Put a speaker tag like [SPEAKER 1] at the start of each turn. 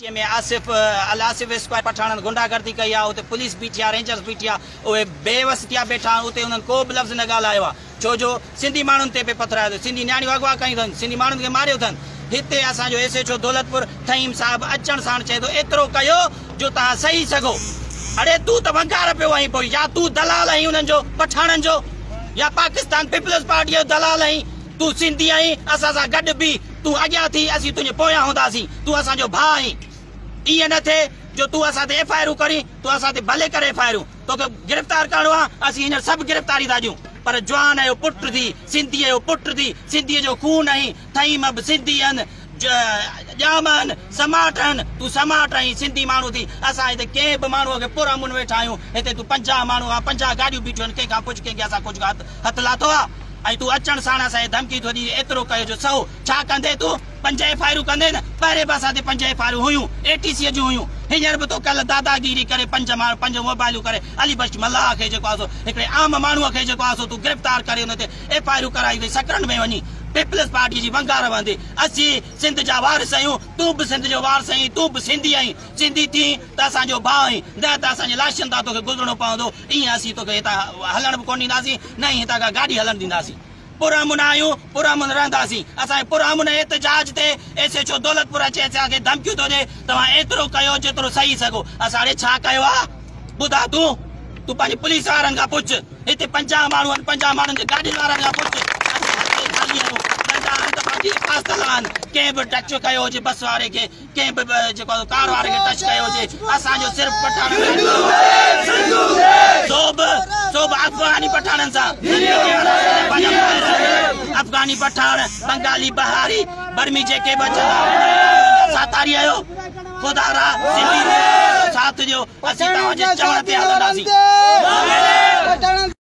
[SPEAKER 1] में आसिफ आसिफ स्क्वायर पठान गुंडागर्दी कई आहे उते पुलिस बीठी आहे रेंजर्स बीठी आहे उहे बेवस थिया वेठा आहिनि उते उन्हनि को बि लफ़्ज़ न ॻाल्हायो आहे छो जो सिंधी माण्हुनि ते पे पथरायो सिंधी न्याणियूं अगवा कयूं अथनि सिंधी माण्हुनि खे मारियो अथनि हिते असांजो SHO दौलतपुर थईम साहब अचण साण चए थो एतिरो कयो जो तव्हां सही सघो। अड़े तूं त वंगार पियो आहीं पोइ या तूं दलाल आहीं उन्हनि जो पठाणनि जो या पाकिस्तान पीपल्स पार्टी जो दलाल आहीं तूं सिंधी आहीं असां सां गॾु बि तूं अॻियां थी असीं तुंहिंजे पोयां हूंदासीं तूं असांजो भाउ आहीं इहे न थिए जो तूं असां ते FIR करी तूं असां ते भले करे FIR तोखे गिरफ़्तार करणो आहे असीं हींअर सभु गिरफ़्तारी था ॾियूं पर जवान जो पुट थी सिंधीअ जो पुट थी सिंधीअ जो खून आहीं थईम बि सिंधी आहिनि ॼामनि समाट आहिनि तूं समाट आहीं सिंधी माण्हू थी असां हिते कंहिं बि माण्हूअ खे पुरअमन वेठा आहियूं हिते तूं 50 माण्हू आहे 50 गाॾियूं बीठियूं आहिनि कंहिंखां पुछ कंहिंखे असां कुझु हथु लाथो आहे ऐं तूं अचण साण असांखे धमकी थो ॾी एतिरो कयो जो सौ छा कंदे तूं 5 FIR कंदे न पहिरें बि असां ते 5 FIR हुयूं ATC जूं हुयूं हींअर बि तो कल्ह दादागिरी करे 5 मोबाइलूं करे अली बख्श मल्लाह खे जेको आहे हिकिड़े आम माण्हूअ खे जेको आहे तूं गिरफ़्तार करे हुन ते FIR कराई अथई सकरनि में वञी पीपल्स पार्टी जी वंगार वहंदी असीं सिंध जा वारिस आहियूं तूं बि सिंध जो वारिस आहीं तूं बि सिंधी आहीं सिंधी थी त असांजो भाउ आहीं न त असांजे लाशनि तां तोखे गुज़रणो पवंदो ईअं असीं तोखे हितां हलण बि कोन ॾींदासीं न ई हितां खां गाॾी हलण ॾींदासीं पुरअमन आहियूं पुरअमन रहंदासीं असांजे पुरअमन एहतजाज ते SHO दौलतपुर अचे असांखे धमकियूं थो ॾे तव्हां एतिरो कयो जेतिरो सही सघो असां हाणे छा कयो आहे ॿुधा तूं पंहिंजे पुलिस वारनि खां पुछ हिते 50 माण्हू आहिनि 50 माण्हुनि जे गाॾियुनि वारनि खां पुछ कंहिं बि टच कयो हुजे बस वारे खे कंहिं बि जेको कार वारे खे टच कयो हुजे असांजो सिर्फ़ु पठाण अफ़गानी पठाणनि सां अफ़गानी पठाण बंगाली बहारी बर्मी जेके बि अचनि साथारी आहियो ख़ुदा रा सिंधी साथ ॾियो असीं तव्हांजे चवण ते हलंदासीं।